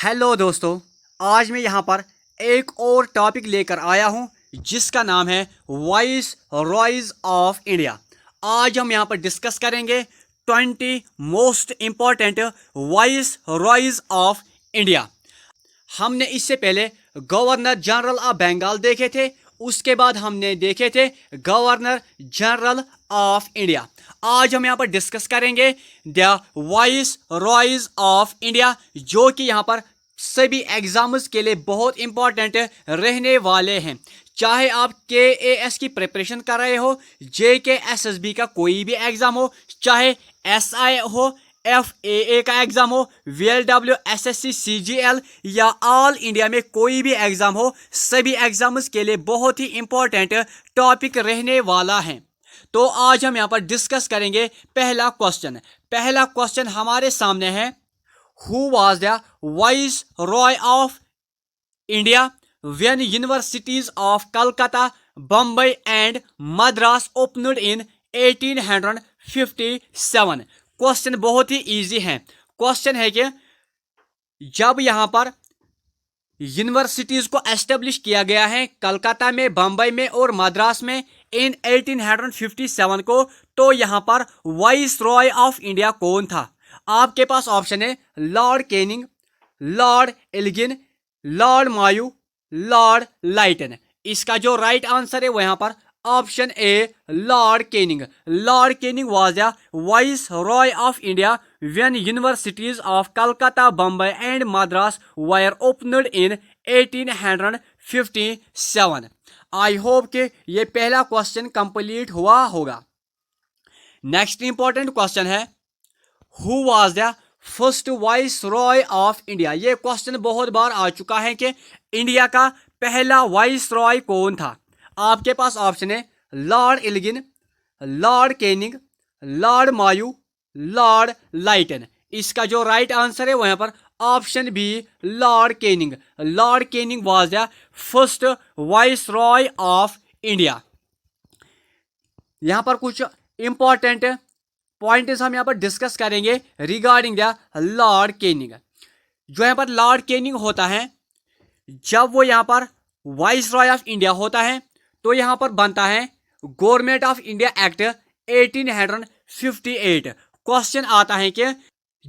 Hello दोस्तों, आज मैं यहाँ पर एक और टॉपिक लेकर आया हूँ जिसका नाम है वाइस रॉयज ऑफ इंडिया। आज हम यहाँ पर डिस्कस करेंगे 20 most important viceroys of India. हमने इससे पहले गवर्नर जनरल ऑफ बंगाल देखे थे, उसके बाद हमने देखे थे गवर्नर जनरल ऑफ इंडिया। आज हम यहाँ पर डिस्कस करेंगे the viceroys of India, जो कि यहाँ पर सभी एग्जाम्स के लिए बहुत इंपॉर्टेंट रहने वाले हैं। चाहे आप KAS की प्रिपरेशन कर रहे हो, JK SSB का कोई भी एग्जाम हो, चाहे SI हो, FAA का एग्जाम हो, VLW SSC CGL या ऑल इंडिया में कोई भी एग्जाम हो, सभी एग्जाम्स के लिए बहुत ही इंपॉर्टेंट टॉपिक रहने वाला है। तो आज हम यहाँ पर डिस्कस करेंगे पहला क्वेश्चन हमारे सामने है, who was the viceroy of India when universities of Calcutta, Bombay and Madras opened in 1857। Question बहुत ही इजी है। क्वेश्चन है कि जब यहाँ पर यूनिवर्सिटीज को एस्टेब्लिश किया गया है कलकत्ता में, बम्बई में और मद्रास में इन 1857 को, तो यहाँ पर वाइस रॉय ऑफ इंडिया कौन था? आपके पास ऑप्शन है Lord Canning, Lord Elgin, Lord Mayo, Lord Lytton. इसका जो राइट आंसर है वो यहाँ पर option A Lord Canning. Lord Canning was the viceroy of India when universities of Calcutta, Bombay and Madras were opened in 1857। I hope कि ये पहला question complete हुआ होगा। नेक्स्ट इंपॉर्टेंट क्वेश्चन है, who was the first viceroy of India. ये question बहुत बार आ चुका है कि इंडिया का पहला वाइस रॉय कौन था। आपके पास ऑप्शन है Lord Elgin, Lord Canning, Lord Mayo, Lord Lytton. इसका जो राइट आंसर है वो यहाँ पर option B Lord Canning. Lord Canning was the first viceroy of India. यहाँ पर कुछ इंपॉर्टेंट पॉइंट्स हम यहाँ पर डिस्कस करेंगे रिगार्डिंग द लॉर्ड कैनिंग। जो यहाँ पर लॉर्ड कैनिंग होता है, जब वो यहाँ पर वाइस रॉय ऑफ इंडिया होता है तो यहाँ पर बनता है government of India act 1858। Question आता है कि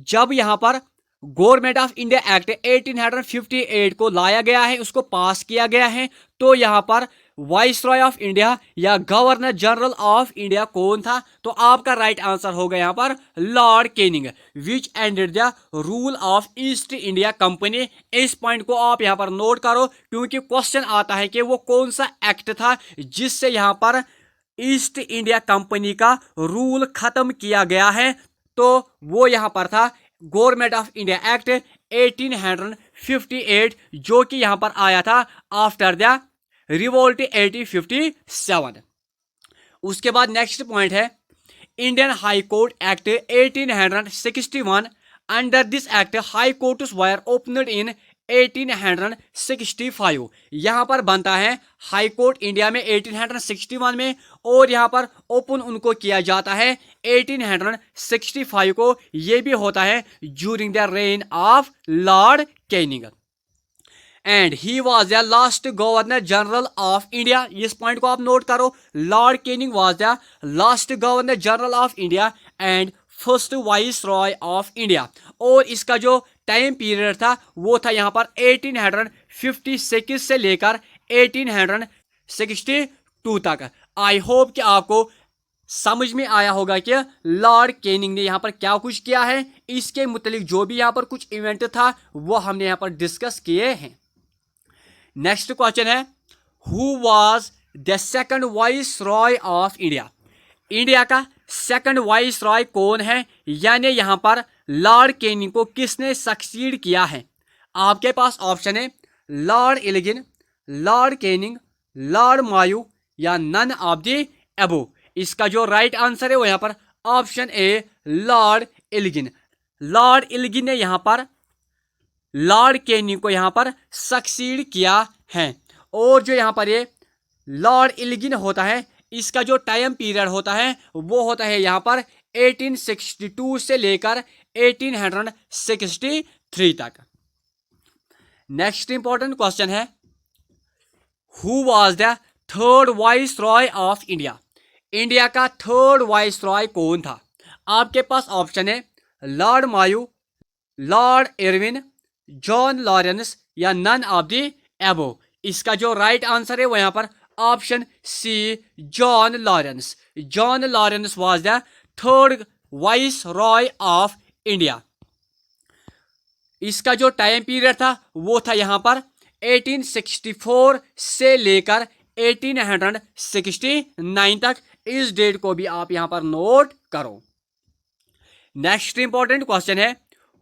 जब यहाँ पर गवर्नमेंट ऑफ इंडिया एक्ट 1858 को लाया गया है, उसको पास किया गया है, तो यहाँ पर वाइस रॉय ऑफ इंडिया या गवर्नर जनरल ऑफ इंडिया कौन था? तो आपका राइट आंसर होगा यहाँ पर Lord Canning, which ended the rule of east India company. इस पॉइंट को आप यहाँ पर नोट करो, क्योंकि क्वेश्चन आता है कि वो कौन सा एक्ट था जिससे यहाँ पर ईस्ट इंडिया कंपनी का रूल खत्म किया गया है। तो वो यहाँ पर था गवर्नमेंट ऑफ इंडिया एक्ट 1858, जो कि यहाँ पर आया था आफ्टर द रिवोल्ट 1857। उसके बाद नेक्स्ट पॉइंट है Indian high court act 1861। Under this act high courts were opened इन 1865। यहाँ पर बनता है हाई कोर्ट इंडिया में 1861 में, और यहाँ पर ओपन उनको किया जाता है 1865 को। ये भी होता है during the rain of Lord Canning, and he was the last governor general of India. इस पॉइंट को आप नोट करो, Lord Canning was the last governor general of India and first viceroy of India. और इसका जो time period था वो था यहाँ पर 1856 से लेकर 1862 तक। आई होप कि आपको समझ में आया होगा कि लॉर्ड कैनिंग ने यहाँ पर क्या कुछ किया है। इसके मुतालिक जो भी यहाँ पर कुछ इवेंट था वो हमने यहाँ पर डिस्कस किए हैं। नेक्स्ट क्वेश्चन है, who was the second vice Roy of India. India का सेकंड वाइस रॉय कौन है, यानी यहाँ पर लॉर्ड कैनिंग को किसने सक्सीड किया है? आपके पास ऑप्शन है Lord Elgin, Lord Canning, Lord Mayo या नन ऑफ द अबव। इसका जो राइट आंसर है वो यहाँ पर option A Lord Elgin. Lord Elgin ने यहाँ पर लॉर्ड कैनिंग को यहाँ पर सक्सीड किया है। और जो यहाँ पर ये लॉर्ड एल्गिन होता है, इसका जो टाइम पीरियड होता है वो होता है यहाँ पर 1862 से लेकर 1863 तक। नेक्स्ट इंपॉर्टेंट क्वेश्चन है, who was the third viceroy of India? India का थर्ड वाइस रॉय कौन था? आपके पास ऑप्शन है Lord Mayo, Lord Irwin, John Lawrence या नन ऑफ द एबो। इसका जो राइट आंसर है वो यहाँ पर option C, John Lawrence. John Lawrence was the third viceroy of India. इसका जो टाइम पीरियड था वो था यहाँ पर 1864 से लेकर 1869 तक। इस डेट को भी आप यहाँ पर नोट करो। नेक्स्ट इंपॉर्टेंट क्वेश्चन है,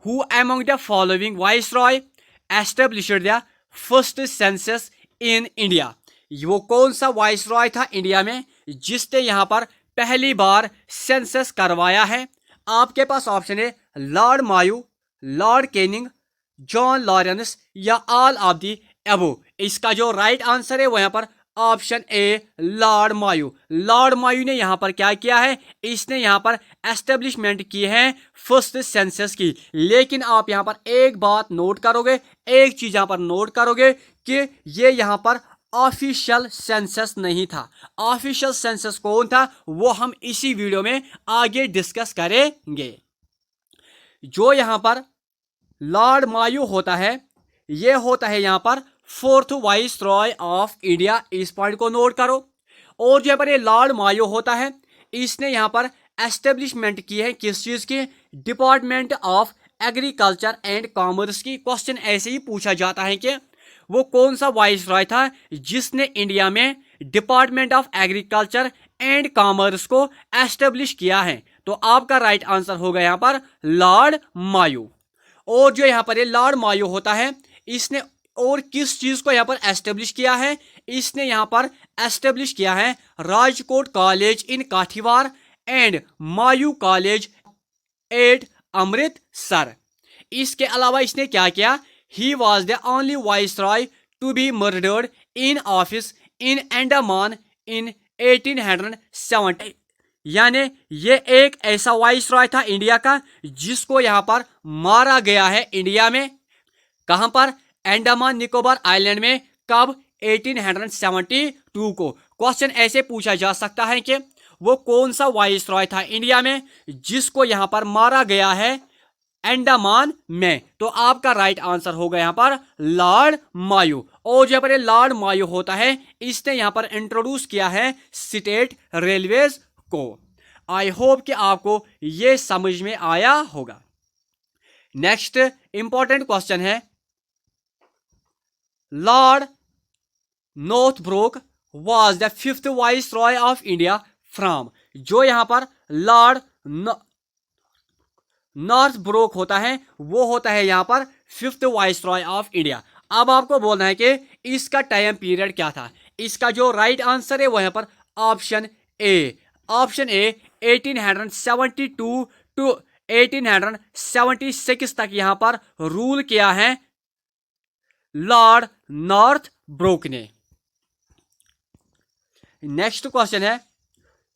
who among the following viceroy established the first census in India? वो कौन सा वाइसरॉय था इंडिया में जिसने यहाँ पर पहली बार सेंसस करवाया है? आपके पास ऑप्शन है Lord Mayo, Lord Canning, John Lawrence या ऑल ऑफ दी एबो। इसका जो राइट आंसर है वो यहाँ पर option A, Lord Mayo. Lord Mayo ने यहाँ पर क्या किया है? इसने यहाँ पर एस्टेब्लिशमेंट की है फर्स्ट सेंसस की। लेकिन आप यहाँ पर एक बात नोट करोगे, एक चीज यहाँ पर नोट करोगे कि ये यहाँ पर ऑफिशियल सेंसस नहीं था। ऑफिशियल सेंसस कौन था वो हम इसी वीडियो में आगे डिस्कस करेंगे। जो यहाँ पर लॉर्ड मायू होता है, ये होता है यहाँ पर fourth vice Roy of India. इस पॉइंट को नोट करो। और जो पर ये लॉर्ड मायू होता है, इसने यहाँ पर एस्टेब्लिशमेंट की है किस चीज की? Department of agriculture and commerce की। क्वेश्चन ऐसे ही पूछा जाता है कि वो कौन सा वाइस रॉय था जिसने इंडिया में department of agriculture and commerce को एस्टेब्लिश किया है? तो आपका राइट आंसर होगा यहाँ पर लॉर्ड मायू। और जो यहाँ पर ये लॉर्ड मायू होता है, इसने और किस चीज को यहाँ पर एस्टेब्लिश किया है? इसने यहाँ पर एस्टेब्लिश किया है Rajkot college in Kathiawar and Mayo college at Amritsar. इसके अलावा इसने क्या किया? He was the only viceroy to be murdered in office in Andaman in 1870। यानी ये एक ऐसा वाइस रॉय था इंडिया का जिसको यहाँ पर मारा गया है इंडिया में। कहां पर? अंडमान निकोबार आइलैंड में। कब? 1872 को। क्वेश्चन ऐसे पूछा जा सकता है कि वो कौन सा वाइस रॉय था इंडिया में जिसको यहां पर मारा गया है अंडमान में? तो आपका राइट आंसर होगा यहां पर लॉर्ड मायू। और जब पर लॉर्ड मायू होता है, इसने यहां पर इंट्रोड्यूस किया है स्टेट रेलवेज को। आई होप कि आपको यह समझ में आया होगा। नेक्स्ट इंपॉर्टेंट क्वेश्चन है, Lord Northbrook was the fifth viceroy of India from. जो यहां पर लॉर्ड नॉर्थब्रोक होता है वो होता है यहां पर fifth viceroy of India. अब आपको बोलना है कि इसका टाइम पीरियड क्या था। इसका जो राइट आंसर है वो यहां पर option A. Option A 1872 to 1876 तक यहां पर रूल किया है लॉर्ड नॉर्थब्रोक ने। नेक्स्ट क्वेश्चन है,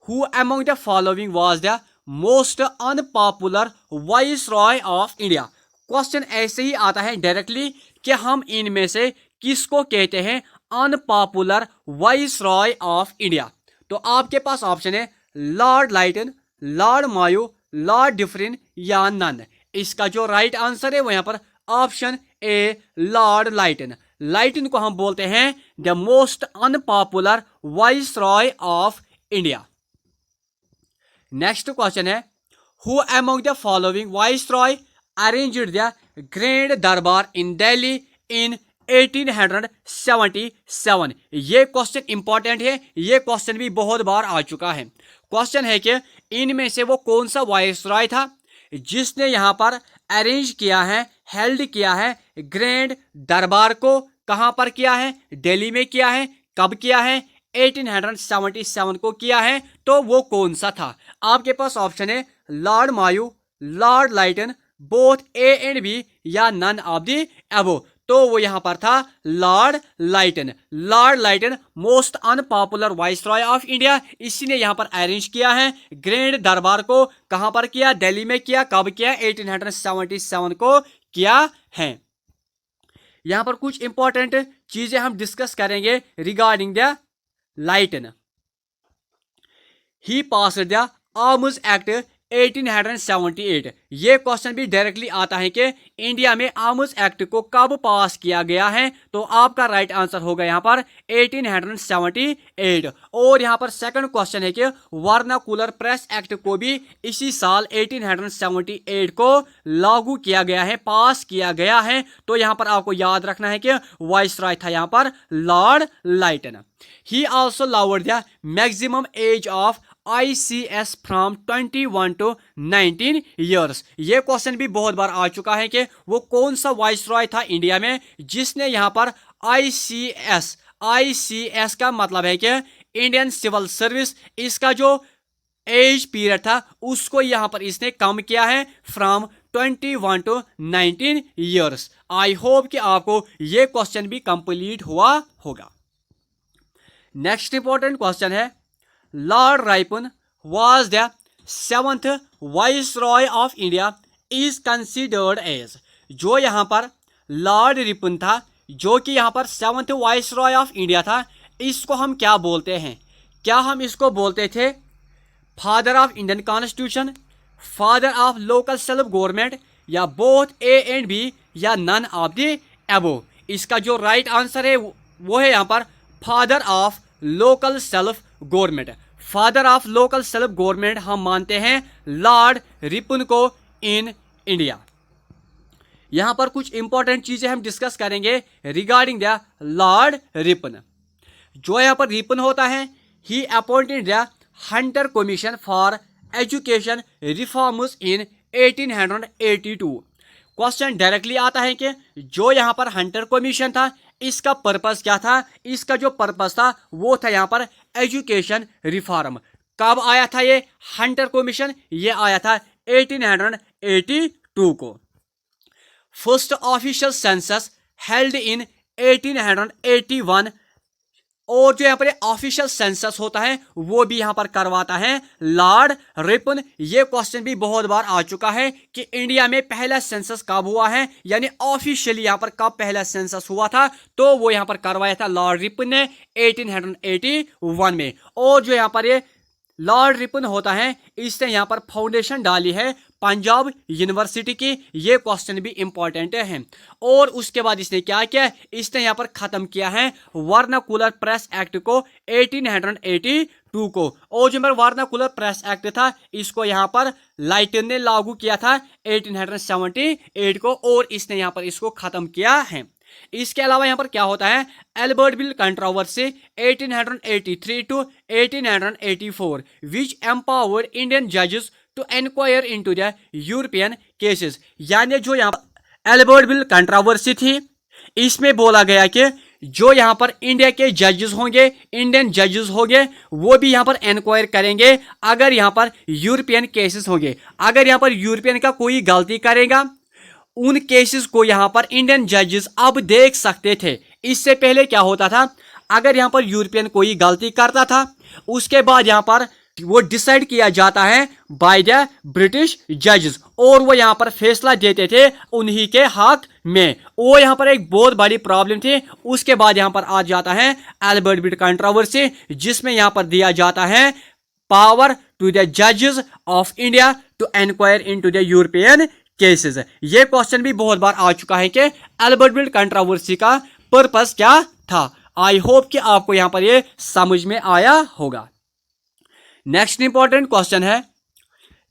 who among the following was the most unpopular viceroy of India? Question ऐसे ही आता है डायरेक्टली कि हम इनमें से किसको कहते हैं unpopular viceroy of India. तो आपके पास ऑप्शन है Lord Lytton, Lord Mayo, Lord Dufferin या नन। इसका जो राइट आंसर है वो यहाँ पर ऑप्शन ए, लॉर्ड लाइटन। लाइटन को हम बोलते हैं the most unpopular viceroy of India. Next question है, who among the following viceroy arranged the grand durbar in Delhi इन 1877। ये क्वेश्चन इंपॉर्टेंट है। ये क्वेश्चन भी बहुत बार आ चुका है। क्वेश्चन है कि इनमें से वो कौन सा वाइस रॉय था जिसने यहाँ पर अरेंज किया है, हेल्ड किया है ग्रैंड दरबार को। कहां पर किया है? दिल्ली में किया है। कब किया है? 1877 को किया है। तो वो कौन सा था? आपके पास ऑप्शन है Lord Mayo, Lord Lytton, both A and B या नन ऑफ द अबव। तो वो यहां पर था Lord Lytton. Lord Lytton most unpopular viceroy of India. इसी ने यहां पर अरेंज किया है ग्रैंड दरबार को। कहां पर किया? दिल्ली में किया। कब किया? 1877 को किया है। यहाँ पर कुछ इंपॉर्टेंट चीजें हम डिस्कस करेंगे regarding the lighten. He passed the arms act 1878। ये क्वेश्चन भी डायरेक्टली आता है कि इंडिया में आर्म्स एक्ट को कब पास किया गया है, तो आपका राइट आंसर होगा यहाँ पर 1878। और यहाँ पर सेकंड क्वेश्चन है कि वर्नाकुलर प्रेस एक्ट को भी इसी साल 1878 को लागू किया गया है, पास किया गया है। तो यहाँ पर आपको याद रखना है कि वाइसराय था यहाँ पर Lord lighten. He also lowered the maximum age of ICS from 21 to 19 years। ये क्वेश्चन भी बहुत बार आ चुका है कि वो कौन सा वाइसरॉय था इंडिया में जिसने यहाँ पर ICS का मतलब है कि इंडियन सिविल सर्विस, इसका जो एज पीरियड था उसको यहाँ पर इसने कम किया है from 21 to 19 years। I hope कि आपको ये क्वेश्चन भी कंप्लीट हुआ होगा। नेक्स्ट इंपॉर्टेंट क्वेश्चन है, Lord Ripon was the 7th viceroy of India is considered as. जो यहाँ पर लॉर्ड रिपन था, जो कि यहाँ पर 7th वाइसरॉय ऑफ इंडिया था, इसको हम क्या बोलते हैं? क्या हम इसको बोलते थे father of Indian constitution, father of local self government, या बोथ ए एंड बी, या नन ऑफ द अबोव? इसका जो राइट आंसर है वो है यहाँ पर father of local self government. Father of local self government हम मानते हैं लॉर्ड रिपन को इन इंडिया। यहां पर कुछ इंपॉर्टेंट चीजें हम डिस्कस करेंगे रिगार्डिंग द लॉर्ड रिपन। जो यहां पर रिपन होता है, he appointed the Hunter commission for education reforms in 1882। Question directly आता है कि जो यहां पर हंटर कमीशन था, इसका पर्पस क्या था? इसका जो पर्पस था वो था यहाँ पर एजुकेशन रिफॉर्म। कब आया था ये हंटर कमीशन? ये आया था 1882 को। First official census held in 1881। और जो यहाँ पर ऑफिशियल सेंसस होता है वो भी यहाँ पर करवाता है लॉर्ड रिपन। ये क्वेश्चन भी बहुत बार आ चुका है कि इंडिया में पहला सेंसस कब हुआ है, यानी ऑफिशियली यहाँ पर कब पहला सेंसस हुआ था, तो वो यहाँ पर करवाया था लॉर्ड रिपन ने 1881 में। और जो यहाँ पर ये लॉर्ड रिपन होता है, इसने यहाँ पर फाउंडेशन डाली है पंजाब यूनिवर्सिटी की। ये क्वेश्चन भी इंपॉर्टेंट है। और उसके बाद इसने क्या किया? इसने यहाँ पर खत्म किया है वर्नाकुलर प्रेस एक्ट को 1882 को। और जो मेरा वर्नाकुलर प्रेस एक्ट था, इसको यहाँ पर लाइटन ने लागू किया था 1878 को, और इसने यहाँ पर इसको खत्म किया है। इसके अलावा यहाँ पर क्या होता है, Ilbert Bill controversy 1883 to 1884 which empowered Indian जजेस to enquire into the European cases. यानी जो यहाँ पर एल्बर्टविल कंट्रोवर्सी थी, इसमें बोला गया कि जो यहाँ पर इंडिया के जजेस होंगे, इंडियन जजेस होंगे, वो भी यहाँ पर एनक्वायर करेंगे अगर यहाँ पर यूरोपियन केसेस होंगे। अगर यहाँ पर यूरोपियन का कोई गलती करेगा, उन केसेस को यहाँ पर इंडियन जजेस अब देख सकते थे। इससे पहले क्या होता था, अगर यहाँ पर यूरोपियन कोई गलती करता था, उसके बाद यहाँ पर वो डिसाइड किया जाता है बाय द ब्रिटिश जजेस, और वो यहाँ पर फैसला देते थे उन्हीं के हक में। वो यहाँ पर एक बहुत बड़ी प्रॉब्लम थी। उसके बाद यहाँ पर आ जाता है एल्बर्टविल कंट्रोवर्सी, जिसमें यहाँ पर दिया जाता है पावर टू द जजेस of India to enquire into the European cases. ये क्वेश्चन भी बहुत बार आ चुका है कि एल्बर्टविल कंट्रोवर्सी का पर्पस क्या था। आई होप कि आपको यहाँ पर ये समझ में आया होगा। नेक्स्ट इंपॉर्टेंट क्वेश्चन है,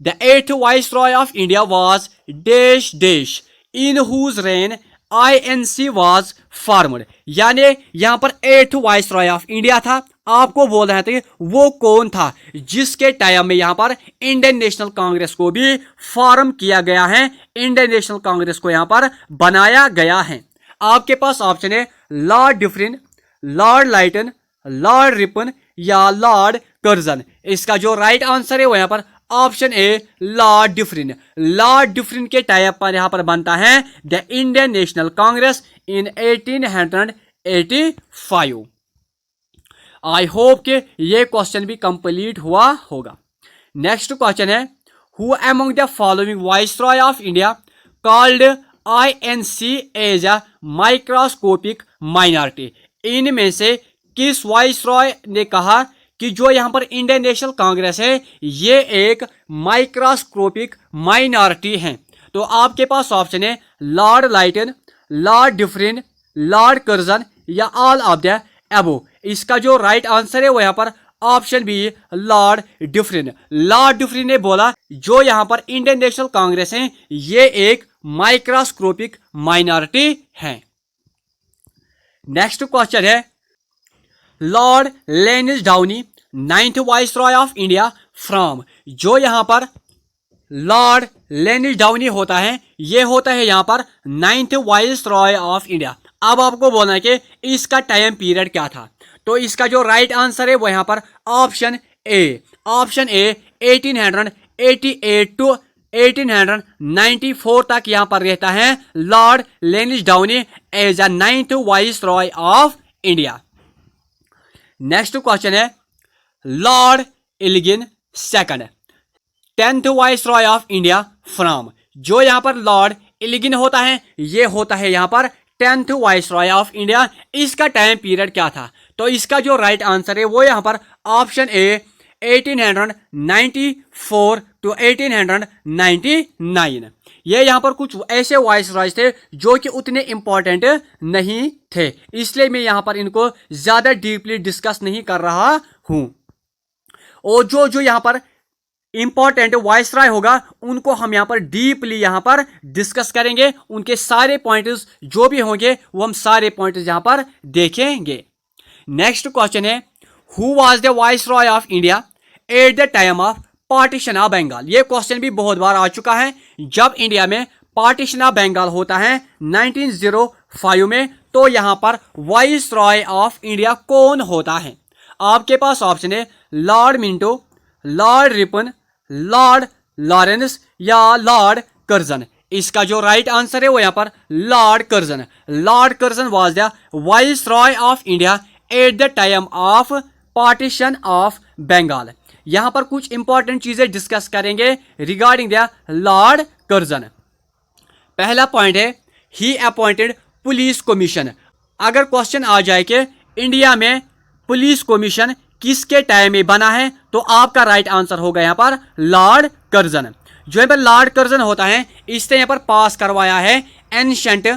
the 8th viceroy of India was dash dash in whose reign INC was formed. यानी यहाँ पर 8th वाइसरॉय ऑफ इंडिया था, आपको बोल रहे थे वो कौन था जिसके टाइम में यहाँ पर इंडियन नेशनल कांग्रेस को भी फॉर्म किया गया है, इंडियन नेशनल कांग्रेस को यहाँ पर बनाया गया है। आपके पास ऑप्शन है Lord Dufferin, Lord Lytton, Lord Ripon या लॉर्ड कर्जन। इसका जो राइट आंसर है वो यहाँ पर option A Lord Dufferin. Lord Dufferin के टाइप पर यहाँ पर बनता है the Indian National Congress in 1885। I hope कि ये क्वेश्चन भी कंप्लीट हुआ होगा। नेक्स्ट क्वेश्चन है, who among the following viceroy of India called INC as a microscopic minority. इनमें से किस वाइसरॉय ने कहा कि जो यहाँ पर इंडियन नेशनल कांग्रेस है ये एक माइक्रोस्कोपिक माइनॉरिटी है? तो आपके पास ऑप्शन है Lord Lytton, Lord Dufferin, Lord Curzon या ऑल ऑफ द अबो। इसका जो राइट आंसर है वो यहाँ पर option B Lord Dufferin. Lord Dufferin ने बोला जो यहाँ पर इंडियन नेशनल कांग्रेस है ये एक माइक्रोस्कोपिक माइनॉरिटी है। नेक्स्ट क्वेश्चन है lord Lansdowne 9th viceroy of India from. जो यहाँ पर लॉर्ड लैनिसडाउनी होता है ये होता है यहाँ पर 9th वाइसरॉय ऑफ इंडिया। अब आपको बोलना है कि इसका टाइम पीरियड क्या था। तो इसका जो राइट आंसर है वो यहाँ पर ऑप्शन ए 1888 टू 1894 तक यहाँ पर रहता है lord Lansdowne as a 9th viceroy of India. Next question है lord Elgin second 10th viceroy of India from. जो यहाँ पर लॉर्ड एलिगिन होता है ये होता है यहाँ पर 10th वाइसरॉय ऑफ इंडिया। इसका टाइम पीरियड क्या था? तो इसका जो राइट आंसर है वो यहाँ पर ऑप्शन ए 1894 टू 1899। ये यहाँ पर कुछ ऐसे वाइसरॉयज थे जो कि उतने इंपॉर्टेंट नहीं थे, इसलिए मैं यहाँ पर इनको ज्यादा डीपली डिस्कस नहीं कर रहा हूँ। और जो यहाँ पर इंपॉर्टेंट वाइसरॉय होगा उनको हम यहाँ पर डीपली यहाँ पर डिस्कस करेंगे। उनके सारे पॉइंट्स जो भी होंगे वो हम सारे पॉइंट्स यहाँ पर देखेंगे। नेक्स्ट क्वेश्चन है who was the viceroy of India at the time of partition of Bengal. ये क्वेश्चन भी बहुत बार आ चुका है। जब इंडिया में पार्टीशन ऑफ बंगाल होता है 1905 में तो यहाँ पर वाइसरॉय ऑफ इंडिया कौन होता है? आपके पास ऑप्शन है Lord Minto, Lord Ripon, Lord Lawrence या लॉर्ड कर्जन। इसका जो राइट आंसर है वो यहाँ पर Lord Curzon. Lord Curzon was the viceroy of India at the time of partition of Bengal. यहाँ पर कुछ इंपॉर्टेंट चीजें डिस्कस करेंगे रिगार्डिंग द लॉर्ड कर्जन। पहला पॉइंट है ही अपॉइंटेड पुलिस कमीशन। अगर क्वेश्चन आ जाए कि इंडिया में पुलिस कमीशन किसके टाइम में बना है तो आपका राइट आंसर होगा यहाँ पर लॉर्ड कर्जन। जो यहाँ पर लॉर्ड कर्जन होता है इसने यहाँ पर पास करवाया है ancient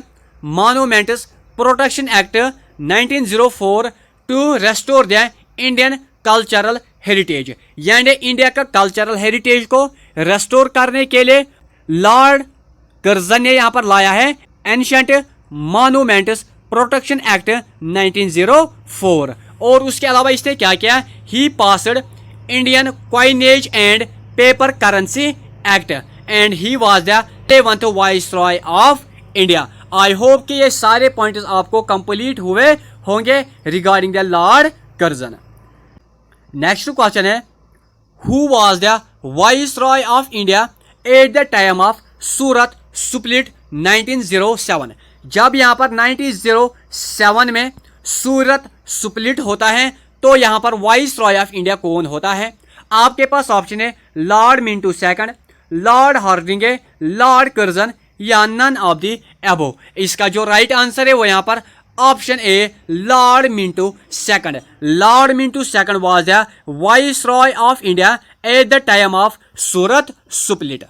monuments protection act 1904 to restore the Indian cultural heritage. यानी इंडिया का कल्चरल हेरिटेज को रेस्टोर करने के लिए लॉर्ड कर्जन ने यहाँ पर लाया है एंशिएंट मॉन्यूमेंट्स प्रोटेक्शन एक्ट 1904। और उसके अलावा इसने क्या किया, he passed Indian coinage and paper currency act and he was the 11th viceroy of India. I hope कि ये सारे पॉइंट्स आपको कंप्लीट हुए होंगे regarding the Lord Curzon. Next question है who was the viceroy of India at the time of Surat split 1907। जब यहाँ पर 1907 में सूरत स्प्लिट होता है तो यहाँ पर वाइसरॉय ऑफ इंडिया कौन होता है? आपके पास ऑप्शन है Lord Minto second, lord Hardinge, lord Curzon या नन ऑफ द अबो। इसका जो राइट आंसर है वो यहाँ पर option A lord Minto second. Lord Minto second was the viceroy of India at the time of Surat split.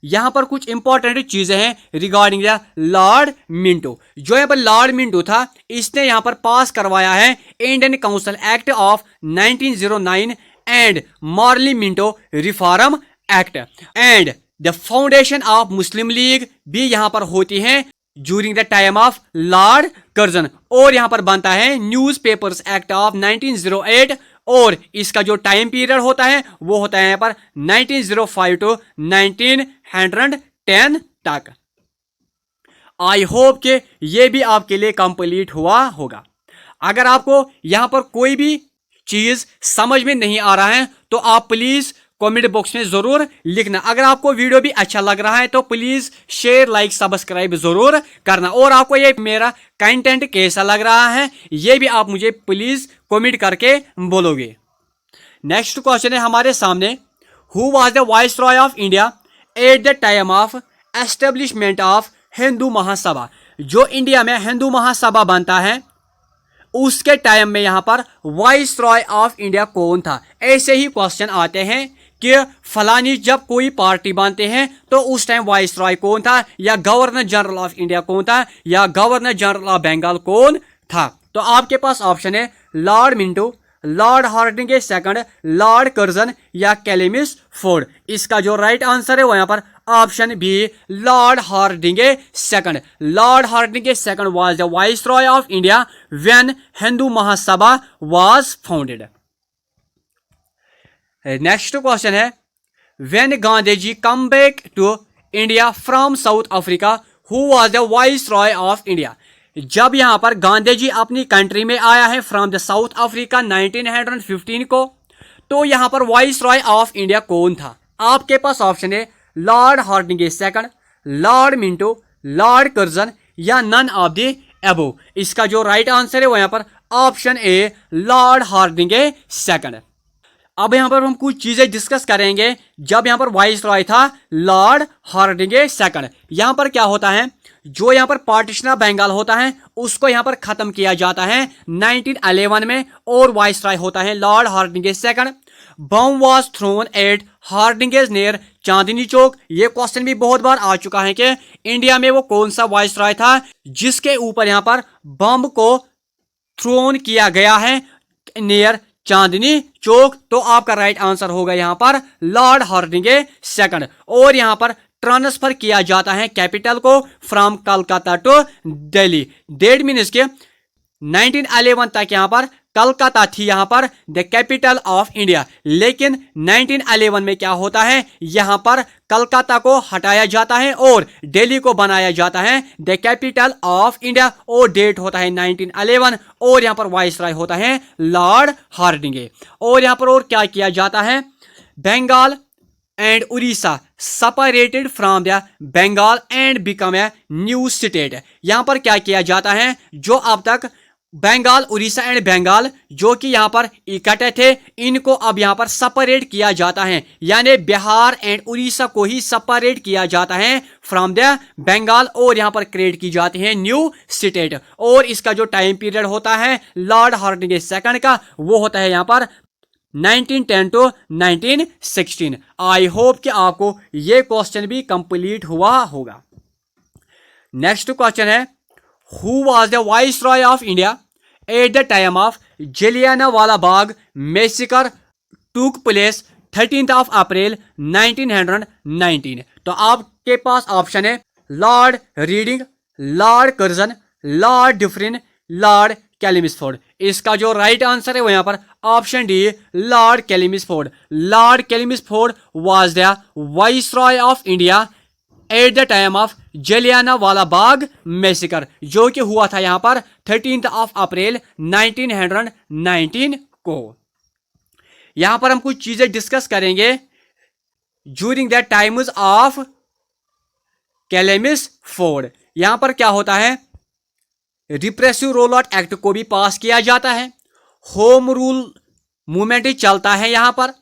यहाँ पर कुछ इंपॉर्टेंट चीजें हैं रिगार्डिंग द लॉर्ड मिंटो। जो यहाँ पर लॉर्ड मिंटो था इसने यहाँ पर पास करवाया है Indian council act of 1909 and Morley Minto reform act and the foundation of Muslim league भी यहाँ पर होती है during the time of Lord Curzon. और यहाँ पर बनता है न्यूज पेपर्स एक्ट ऑफ 1908 और इसका जो टाइम पीरियड होता है वो होता है यहाँ पर 1905 टू 1910 तक। आई होप कि ये भी आपके लिए कंप्लीट हुआ होगा। अगर आपको यहाँ पर कोई भी चीज समझ में नहीं आ रहा है तो आप प्लीज कमेंट बॉक्स में जरूर लिखना। अगर आपको वीडियो भी अच्छा लग रहा है तो प्लीज शेयर, लाइक, सब्सक्राइब जरूर करना। और आपको ये मेरा कंटेंट कैसा लग रहा है ये भी आप मुझे प्लीज कमेंट करके बोलोगे। नेक्स्ट क्वेश्चन है हमारे सामने who was the viceroy of India at the time of establishment of Hindu Mahasabha, जो इंडिया में हिंदू महासभा बनता है उसके टाइम में यहाँ पर वाइस रॉय ऑफ इंडिया कौन था। ऐसे ही क्वेश्चन आते हैं कि फलानी जब कोई पार्टी बनते हैं तो उस टाइम वाइस रॉय कौन था, या गवर्नर जनरल ऑफ इंडिया कौन था, या गवर्नर जनरल ऑफ बंगाल कौन था। तो आपके पास ऑप्शन है Lord Minto, lord Hardinge second, lord Curzon या कैलेमिस फोर्ड। इसका जो राइट आंसर है वो यहाँ पर option B lord Hardinge second. Lord Hardinge second was the viceroy of India when Hindu Mahasabha was founded. Next question है when Gandhi ji come back to India from South Africa who was the viceroy of India. जब यहाँ पर गांधी जी अपनी country में आया है from the south Africa 1915 को, तो यहाँ पर वाइस रॉय ऑफ इंडिया कौन था। आपके पास ऑप्शन है lord Hardinge second, lord Minto, lord Curzon या नन ऑफ द अबोव। इसका जो राइट आंसर है वो यहाँ पर option A lord Hardinge second. अब यहाँ पर हम कुछ चीजें डिस्कस करेंगे। जब यहाँ पर वाइस रॉय था लॉर्ड हार्डिंगे सेकंड, यहाँ पर क्या होता है, जो यहाँ पर पार्टीशन ऑफ बंगाल होता है उसको यहाँ पर खत्म किया जाता है 1911 में, और वाइसरॉय होता है lord Hardinge second. Bomb was thrown at Hardinge's near Chandni Chowk. ये क्वेश्चन भी बहुत बार आ चुका है कि इंडिया में वो कौन सा वाइसरॉय था जिसके ऊपर यहाँ पर बम को थ्रोन किया गया है नियर चांदनी चौक। तो आपका राइट आंसर होगा यहाँ पर लॉर्ड हार्डिंगे सेकंड। और यहाँ पर ट्रांसफर किया जाता है कैपिटल को from Calcutta to Delhi. That means के 1911 तक यहाँ पर कलकत्ता थी यहाँ पर द कैपिटल ऑफ इंडिया, लेकिन 1911 में क्या होता है, यहाँ पर कलकत्ता को हटाया जाता है और दिल्ली को बनाया जाता है द कैपिटल ऑफ इंडिया, और डेट होता है 1911, और यहाँ पर वाइसरॉय होता है लॉर्ड हार्डिंगे। और यहाँ पर और क्या किया जाता है, Bengal and Orissa separated from the Bengal and become a new state। यहाँ पर क्या किया जाता है, जो अब तक बंगाल, उड़ीसा एंड बंगाल जो कि यहाँ पर इकट्ठे थे, इनको अब यहाँ पर सेपरेट किया जाता है, यानी बिहार एंड उड़ीसा को ही सेपरेट किया जाता है फ्रॉम द बंगाल, और यहाँ पर क्रिएट की जाती है न्यू स्टेट। और इसका जो टाइम पीरियड होता है लॉर्ड हार्डिंगे सेकंड का, वो होता है यहाँ पर 1910 टू 1916। आई होप कि आपको ये क्वेश्चन भी कंप्लीट हुआ होगा। नेक्स्ट क्वेश्चन है who was the viceroy of India at the time of Jallianwala Bagh massacre took place 13 April 1919। तो आपके पास ऑप्शन है lord Reading, lord Curzon, lord Dufferin, lord Chelmsford. इसका जो राइट आंसर है वो यहाँ पर option D lord Chelmsford. Lord Chelmsford was the viceroy of India at the time of Jallianwala Bagh massacre, जो कि हुआ था यहाँ पर 13 अप्रैल 1919 को। यहाँ पर हम कुछ चीजें डिस्कस करेंगे। ड्यूरिंग द टाइम्स ऑफ कैलिमिसफोर्ड यहाँ पर क्या होता है, रिप्रेसिव रोल आउट एक्ट को भी पास किया जाता है, होम रूल मूवमेंट ही चलता है, यहाँ पर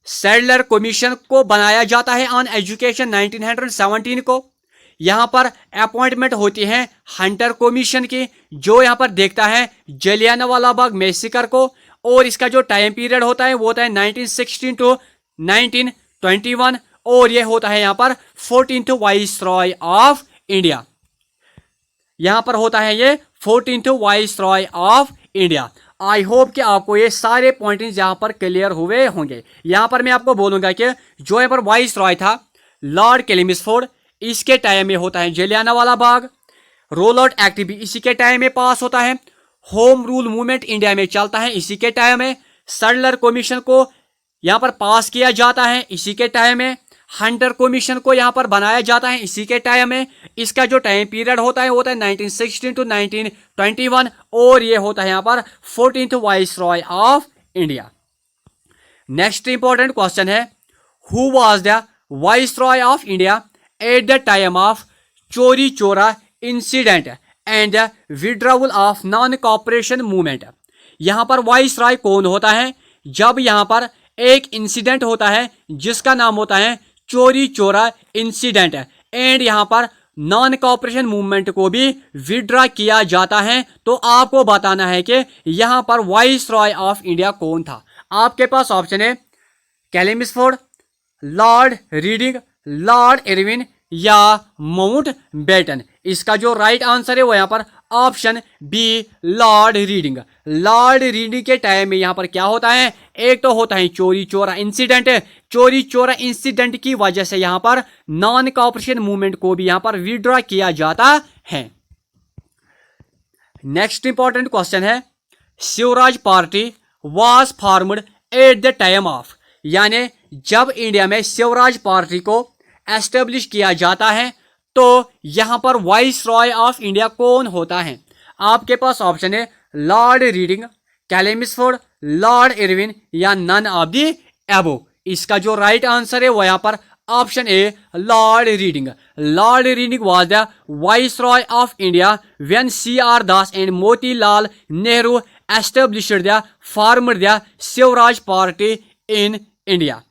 सैडलर कमीशन को बनाया जाता है ऑन एजुकेशन 1917 को। यहाँ पर अपॉइंटमेंट होती है हंटर कमीशन की, जो यहाँ पर देखता है जलियांवाला बाग मैसेकर को, और इसका जो टाइम पीरियड होता है वो होता है 1916 टू 1921, और ये होता है यहाँ पर 14th वाइसरॉय ऑफ इंडिया। यहाँ पर होता है ये 14th viceroy of India. I hope कि आपको ये सारे पॉइंट्स यहाँ पर क्लियर हुए होंगे। यहाँ पर मैं आपको बोलूँगा कि जो यहाँ पर वाइसरॉय था लॉर्ड कैलिमिसफोर्ड, इसके टाइम में होता है Jallianwala Bagh, roll out act भी इसी के टाइम में पास होता है, होम रूल मूवमेंट इंडिया में चलता है इसी के टाइम में, सैडलर कमीशन को यहाँ पर पास किया जाता है इसी के टाइम में, हंटर कमीशन को यहाँ पर बनाया जाता है इसी के टाइम में। इसका जो टाइम पीरियड होता है 1916 टू 1921, और ये होता है यहाँ पर 14th viceroy of India. Next important question है who was the viceroy of India at the time of Chauri Chaura incident and the withdrawal of non cooperation movement. यहाँ पर वाइसरॉय कौन होता है, जब यहाँ पर एक इंसिडेंट होता है जिसका नाम होता है चोरी चोरा इंसिडेंट। एंड यहाँ पर नॉन कॉपरेशन मूवमेंट को भी विड्रॉ किया जाता है। तो आपको बताना है कि यहाँ पर वाइस रॉय ऑफ इंडिया कौन था। आपके पास ऑप्शन है Chelmsford, Lord Reading, Lord Irwin या माउंट बेटन। इसका जो राइट आंसर है वो यहाँ पर option B Lord Reading. Lord Reading के टाइम में यहाँ पर क्या होता है, एक तो होता है चोरी चोरा इंसिडेंट। चोरी चोरा इंसिडेंट की वजह से यहाँ पर नॉन कॉपरेशन मूवमेंट को भी यहाँ पर विड्रॉ किया जाता है। नेक्स्ट इंपॉर्टेंट क्वेश्चन है Shivraj party was formed eight the time of, यानी जब इंडिया में शिवराज पार्टी को एस्टेब्लिश किया जाता है तो यहां पर वाइस रॉय ऑफ इंडिया कौन होता है। आपके पास ऑप्शन है lord Reading, Chelmsford, lord Irwin या नन ऑफ द एबो। इसका जो राइट आंसर है वो यहां पर option A lord Reading. Lord Reading was the viceroy of India when C.R. Das and Motilal Nehru established the formed the Swaraj party in India.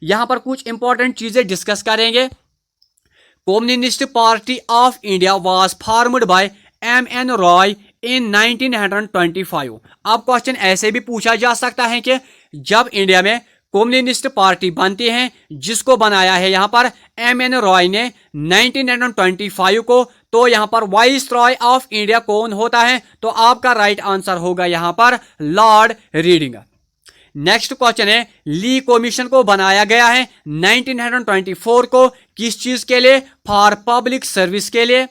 यहां पर कुछ इंपॉर्टेंट चीजें डिस्कस करेंगे। Communist party of India was formed by M.N. Roy in 1925। अब question ऐसे भी पूछा जा सकता है कि जब इंडिया में कम्युनिस्ट पार्टी बनती है जिसको बनाया है यहाँ पर M.N. रॉय ने 1925 को, तो यहाँ पर वाइस रॉय ऑफ इंडिया कौन होता है। तो आपका राइट आंसर होगा यहाँ पर लॉर्ड रीडिंग। नेक्स्ट क्वेश्चन है ली कमीशन को बनाया गया है 1924 को किस चीज के लिए, फॉर पब्लिक सर्विस के लिए।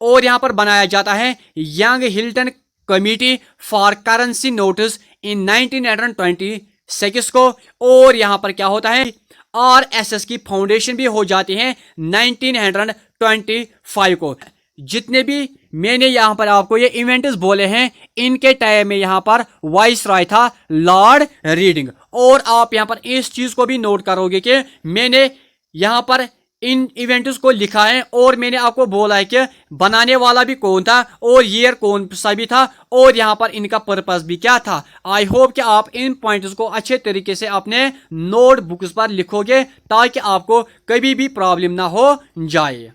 और यहाँ पर बनाया जाता है young Hilton committee for currency notice in 1926 को। और यहाँ पर क्या होता है RSS की फाउंडेशन भी हो जाती है 1925 को। जितने भी मैंने यहाँ पर आपको ये इवेंट्स बोले हैं इनके टाइम में यहाँ पर वाइस रॉय था लॉर्ड रीडिंग। और आप यहाँ पर इस चीज को भी नोट करोगे कि मैंने यहाँ पर इन इवेंट्स को लिखा है और मैंने आपको बोला है कि बनाने वाला भी कौन था और ईयर कौन सा भी था और यहाँ पर इनका पर्पस भी क्या था। आई होप कि आप इन पॉइंट्स को अच्छे तरीके से अपने नोट बुक्स पर लिखोगे ताकि आपको कभी भी प्रॉब्लम ना हो जाए।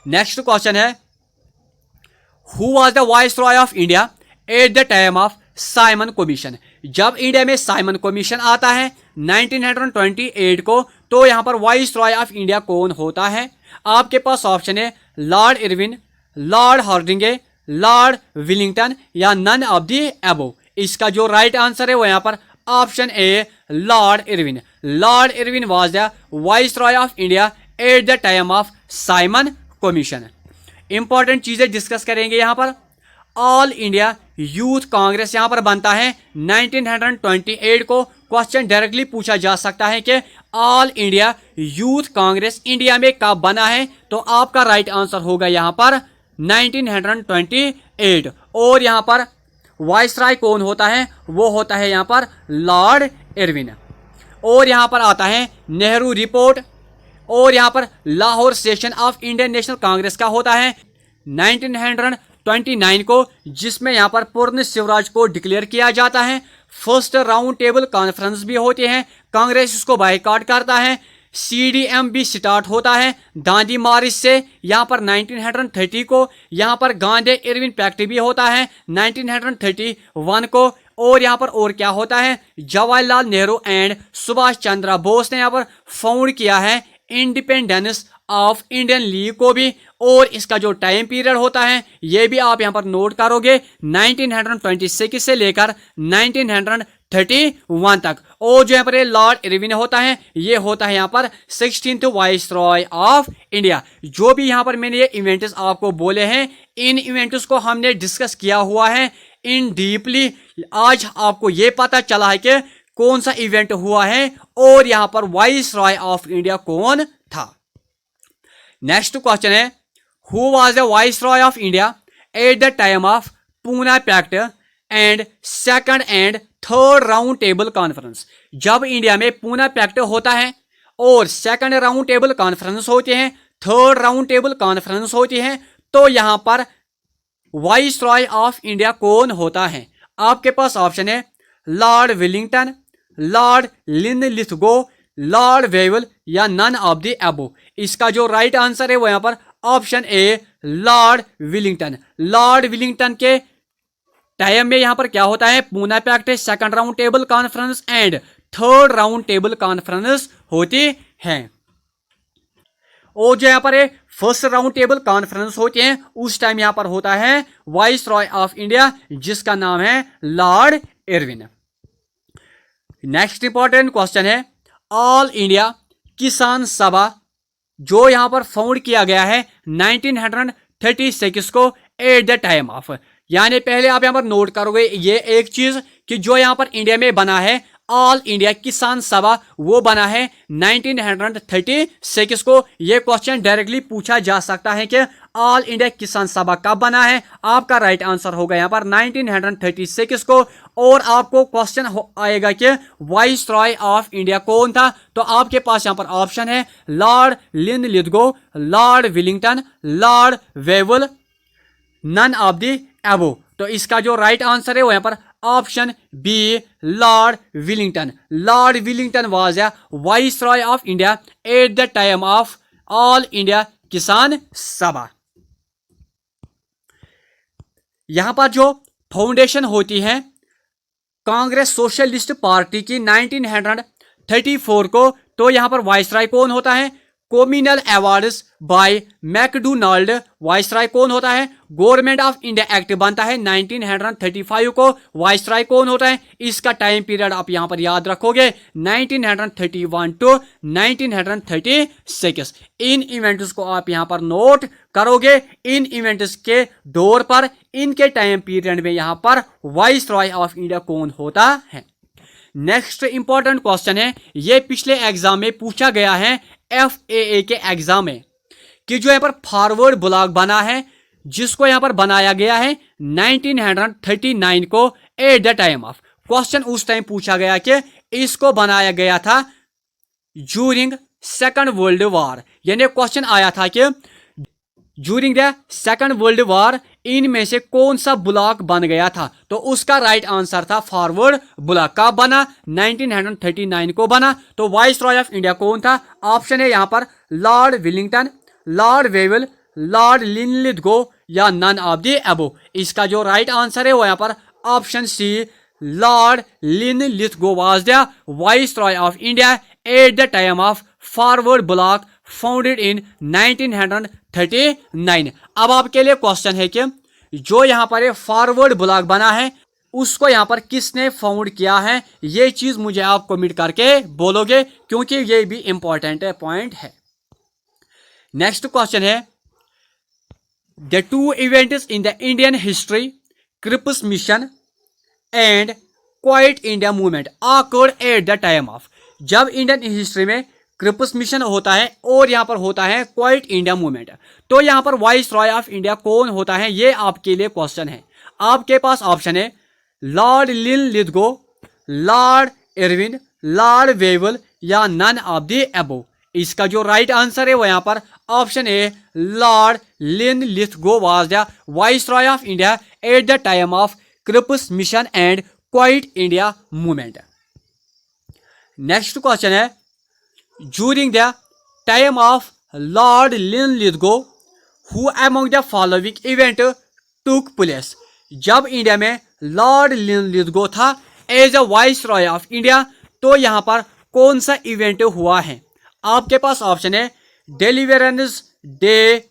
नेक्स्ट क्वेश्चन है who was the viceroy of India at the time of Simon commission. जब इंडिया में साइमन कमीशन आता है 1928 को, तो यहाँ पर वाइस रॉय ऑफ इंडिया कौन होता है। आपके पास ऑप्शन है lord Irwin, lord Hardinge, lord Willingdon या नन ऑफ द एबो। इसका जो राइट आंसर है वो यहाँ पर option A lord Irwin. Lord Irwin was the viceroy of India at the time of Simon commission. Important चीजें discuss करेंगे यहाँ पर। ऑल इंडिया यूथ कांग्रेस यहाँ पर बनता है 1928 को। क्वेश्चन डायरेक्टली पूछा जा सकता है कि all India youth Congress India में कब बना है। तो आपका राइट आंसर होगा यहाँ पर 1928। और यहाँ पर वाइसराय कौन होता है, वो होता है यहाँ पर लॉर्ड इरविन। और यहाँ पर आता है नेहरू रिपोर्ट। और यहाँ पर Lahore session of Indian National Congress का होता है 1929 को, जिसमें यहाँ पर पूर्ण शिवराज को डिक्लेयर किया जाता है। फर्स्ट राउंड टेबल कॉन्फ्रेंस भी होती है, कांग्रेस इसको बायकॉट करता है। CDM भी स्टार्ट होता है दांडी मार्च से यहाँ पर 1930 को। यहाँ पर गांधी इरविन पैक्ट भी होता है 1931 को। और यहाँ पर और क्या होता है, जवाहरलाल नेहरू एंड सुभाष चंद्र बोस ने यहाँ पर फाउंड किया है इंडिपेंडेंस ऑफ इंडियन लीग को भी। और इसका जो टाइम पीरियड होता है ये भी आप यहाँ पर नोट करोगे 1926 से लेकर 1931 तक। और जो यहाँ पर लॉर्ड इरविन होता है ये होता है यहाँ पर 16th vice Roy of India. जो भी यहाँ पर मैंने ये इवेंट्स आपको बोले हैं इन इवेंट्स को हमने डिस्कस किया हुआ है इन डीपली। आज आपको ये पता चला है कि कौन सा इवेंट हुआ है और यहाँ पर वाइस रॉय ऑफ इंडिया कौन था। नेक्स्ट क्वेश्चन है who was the viceroy of India at the time of Poona pact and second and third round table conference. जब इंडिया में पूना पैक्ट होता है और सेकंड राउंड टेबल कॉन्फ्रेंस होती है, थर्ड राउंड टेबल कॉन्फ्रेंस होती है, तो यहाँ पर वाइस रॉय ऑफ इंडिया कौन होता है। आपके पास ऑप्शन है Lord Willingdon, Lord Linlithgow, Lord Wavell या नन ऑफ द अबो। इसका जो राइट आंसर है वो यहाँ पर option A Lord Willingdon. Lord Willingdon के टाइम में यहाँ पर क्या होता है, Poona pact, second round table conference and third round table conference होती है। और जो यहाँ पर फर्स्ट राउंड टेबल कॉन्फ्रेंस होते हैं उस टाइम यहाँ पर होता है वाइस रॉय ऑफ इंडिया, जिसका नाम है lord Irwin. Next important question है, ऑल इंडिया किसान सभा जो यहाँ पर फाउंड किया गया है 1936 को एट द टाइम ऑफ, यानी पहले आप यहाँ पर नोट करोगे ये एक चीज कि जो यहाँ पर इंडिया में बना है ऑल इंडिया किसान सभा वो बना है 1936 को। ये क्वेश्चन डायरेक्टली पूछा जा सकता है कि ऑल इंडिया किसान सभा कब बना है। आपका राइट आंसर होगा यहाँ पर 1936 को। और आपको क्वेश्चन आएगा कि वाइस रॉय ऑफ इंडिया कौन था, तो आपके पास यहाँ पर ऑप्शन है Lord Linlithgow, Lord Willingdon, Lord Wavell, none of the above. तो इसका जो राइट आंसर है वो यहाँ पर option B Lord Willingdon. Lord Willingdon was the viceroy of India at the time of all India Kisan Sabha. यहां पर जो फाउंडेशन होती है कांग्रेस सोशलिस्ट पार्टी की 1934 को, तो यहां पर वाइसरॉय कौन होता है, communal awards by MacDonald. Viceroy कौन होता है, गवर्नमेंट ऑफ इंडिया एक्ट बनता है 1935 को। वाइसरॉय कौन होता है, इसका टाइम पीरियड आप यहां पर याद रखोगे 1931 टू 1936। इन इवेंट्स को आप यहां पर नोट करोगे। इन इवेंट्स के दौर पर इनके टाइम पीरियड में यहां पर वाइसरॉय ऑफ इंडिया कौन होता है। नेक्स्ट इंपॉर्टेंट क्वेश्चन है, ये पिछले एग्जाम में पूछा गया है FAA के एग्जाम में, कि जो यहाँ पर फॉरवर्ड ब्लॉक बना है जिसको यहाँ पर बनाया गया है 1939 को eight the time of. Question उस टाइम पूछा गया कि इसको बनाया गया था ज्यूरिंग सेकंड वर्ल्ड वॉर, यानी क्वेश्चन आया था कि during the second world war इनमें से कौन सा ब्लॉक बन गया था, तो उसका राइट आंसर था फॉरवर्ड ब्लॉक। कब बना, 1939 को बना। तो वाइसरॉय ऑफ इंडिया कौन था, ऑप्शन है यहाँ पर Lord Willingdon, Lord Wavell, Lord Linlithgow या नन ऑफ द अबो। इसका जो राइट आंसर है वो यहाँ पर option C Lord Linlithgow was the viceroy of India at the time of Forward Bloc founded in 1939। अब आपके लिए क्वेश्चन है कि जो यहाँ पर फॉरवर्ड ब्लॉक बना है उसको यहाँ पर किसने फाउंड किया है, ये चीज मुझे आप कमेंट करके बोलोगे क्योंकि ये भी इंपॉर्टेंट पॉइंट है। नेक्स्ट क्वेश्चन है, the two events in the Indian history Cripps mission and quite India movement occurred at the time of. जब इंडियन हिस्ट्री में क्रिप्स मिशन होता है और यहाँ पर होता है क्वाइट इंडिया मूवमेंट, तो यहाँ पर वाइसरॉय ऑफ इंडिया कौन होता है, ये आपके लिए क्वेश्चन है। आपके पास ऑप्शन है Lord Linlithgow, lord Irwin, lord Wavell या नन ऑफ द अबो। इसका जो राइट आंसर है वो यहाँ पर option A lord Linlithgow was the viceroy of India at the time of Cripps mission and quite India movement. Next question है, during the time of lord Linlithgow who among the following event took place. जब India में lord Linlithgow था as a viceroy of India, तो यहाँ पर कौन सा event हुआ है। आपके पास ऑप्शन है deliverance day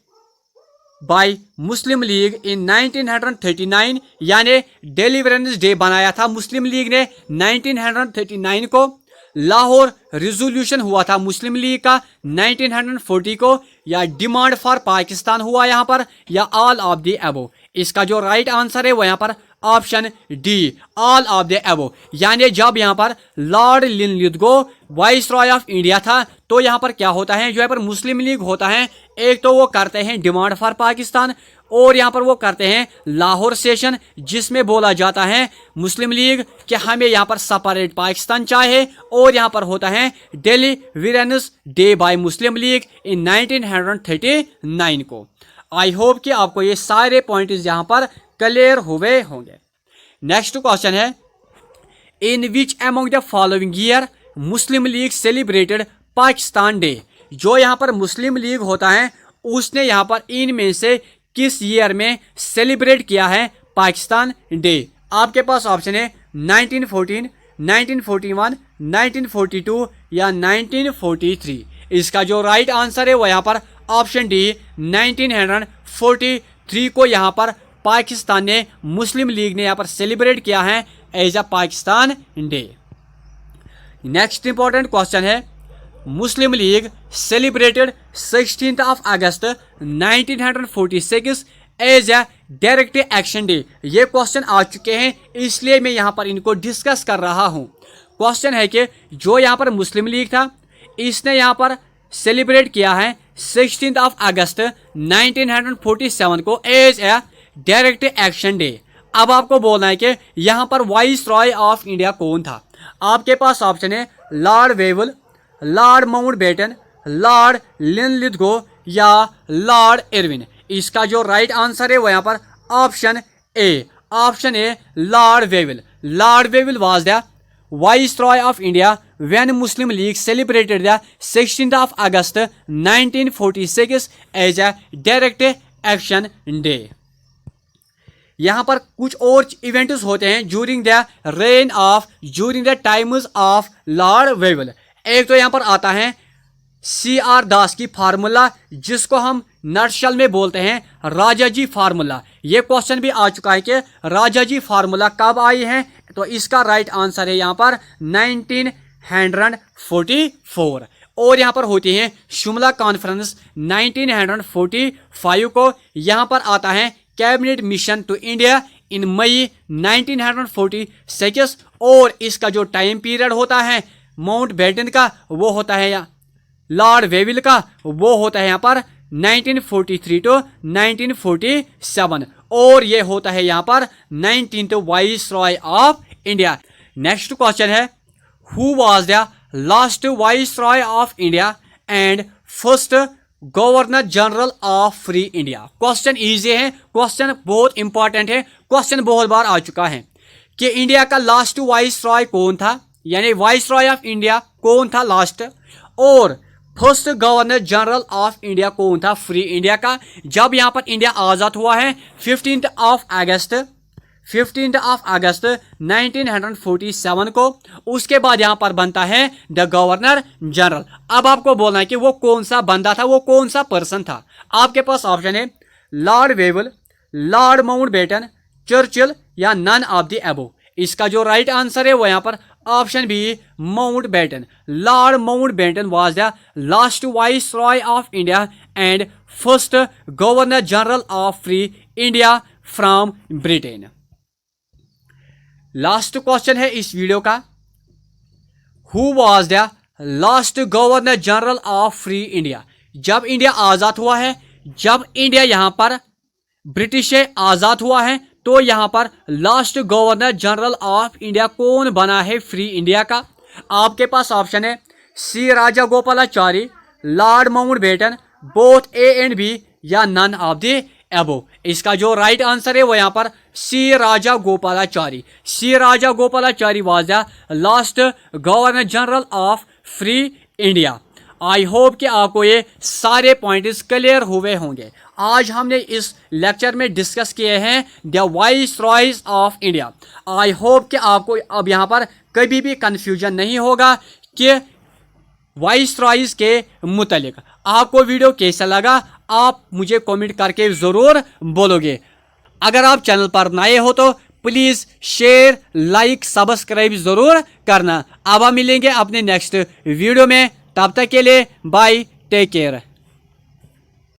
by Muslim league in 1939, यानी डिलीवरेंस डे बनाया था मुस्लिम लीग ने 1939 को। लाहौर रिजोल्यूशन हुआ था मुस्लिम लीग का 1940 को, या डिमांड फॉर पाकिस्तान हुआ यहाँ पर, या ऑल ऑफ द अबो। इसका जो राइट आंसर है वो यहाँ पर option D all of the अबो। यानी जब यहाँ पर Lord Linlithgow viceroy of India था तो यहाँ पर क्या होता है, जो यहाँ पर मुस्लिम लीग होता है, एक तो वो करते हैं डिमांड फॉर पाकिस्तान और यहाँ पर वो करते हैं लाहौर सेशन, जिसमें बोला जाता है मुस्लिम लीग कि हमें यहाँ पर सेपरेट पाकिस्तान चाहिए, और यहाँ पर होता है deliverance day by Muslim league in 1939 को। आई होप कि आपको ये सारे पॉइंट्स यहाँ पर क्लियर हुए होंगे। नेक्स्ट क्वेश्चन है, in which among the following year Muslim league celebrated Pakistan day? जो यहाँ पर मुस्लिम लीग होता है उसने यहाँ पर इनमें से किस ईयर में सेलिब्रेट किया है पाकिस्तान डे? आपके पास ऑप्शन है 1914, 1941, 1942 या 1943। इसका जो राइट आंसर है वो यहाँ पर ऑप्शन डी 1943 को यहाँ पर पाकिस्तान ने, मुस्लिम लीग ने यहाँ पर सेलिब्रेट किया है as a Pakistan day. Next important question है, Muslim league celebrated 16th of August 1946 as a direct action day. ये क्वेश्चन आ चुके हैं इसलिए मैं यहाँ पर इनको डिस्कस कर रहा हूँ। क्वेश्चन है कि जो यहाँ पर मुस्लिम लीग था इसने यहाँ पर सेलिब्रेट किया है 16th of August 1947 को as a direct action day. अब आपको बोलना है कि यहाँ पर वाइस रॉय ऑफ इंडिया कौन था। आपके पास ऑप्शन है Lord Wavell, Lord Mountbatten, Lord Linlithgow या लॉर्ड इरविन। इसका जो राइट आंसर है वो यहाँ पर option A Lord Wavell. Lord Wavell was the Viceroy of India when Muslim League celebrated the 16th of August 1946 as a direct action day। यहाँ पर कुछ और इवेंट्स होते हैं during the times of Lord Wavell. एक तो यहाँ पर आता है CR दास की फार्मूला, जिसको हम नटशल में बोलते हैं राजा जी फार्मूला। ये क्वेश्चन भी आ चुका है कि राजा जी फार्मूला कब आई है, तो इसका राइट आंसर है यहाँ पर 1944। और यहाँ पर होती है शिमला कॉन्फ्रेंस 1945 को। यहाँ पर आता है cabinet mission to India in May 1946। और इसका जो टाइम पीरियड होता है माउंटबेटन का वो होता है, या लॉर्ड वेविल का वो होता है यहाँ पर 1943 टू 1947। और ये होता है यहाँ पर 19th viceroy of India. Next question है, who was the last viceroy of India and first governor general of free India? Question easy है, क्वेश्चन बहुत इंपॉर्टेंट है, क्वेश्चन बहुत बार आ चुका है कि इंडिया का लास्ट वाइस रॉय कौन था, यानी वाइस रॉय ऑफ इंडिया कौन था लास्ट, और first governor general of India कौन था फ्री इंडिया का। जब यहाँ पर इंडिया आज़ाद हुआ है 15th of August 1947 को, उसके बाद यहाँ पर बनता है द गवर्नर जनरल। अब आपको बोलना है कि वो कौन सा बंदा था, वो कौन सा पर्सन था। आपके पास ऑप्शन है Lord Wavell, Lord Mountbatten, Churchill या नन ऑफ द अबव। इसका जो राइट आंसर है वो यहाँ पर option B Mountbatten. Lord Mountbatten was the last viceroy of India and first governor general of free India from Britain. Last question है इस video का, who was the last governor general of free India? जब India आज़ाद हुआ है, जब India यहाँ पर ब्रिटिश से आज़ाद हुआ है, तो यहाँ पर last governor general of India कौन बना है फ्री इंडिया का? आपके पास ऑप्शन है C Rajagopalachari, lord Mountbatten, both A and B या नन ऑफ द अबव। इसका जो राइट आंसर है वो यहाँ पर C Rajagopalachari. C Rajagopalachari was the last governor general of free India. I hope कि आपको ये सारे पॉइंट्स क्लियर हुए होंगे। आज हमने इस लेक्चर में डिस्कस किए हैं the viceroys of India. I hope कि आपको अब यहाँ पर कभी भी कंफ्यूजन नहीं होगा कि वाइस रॉयज के मुतालिक। आपको वीडियो कैसा लगा आप मुझे कमेंट करके ज़रूर बोलोगे। अगर आप चैनल पर नए हो तो प्लीज़ शेयर, लाइक, सब्सक्राइब ज़रूर करना। अब हम मिलेंगे अपने नेक्स्ट वीडियो में, तब तक के लिए बाय, टेक केयर।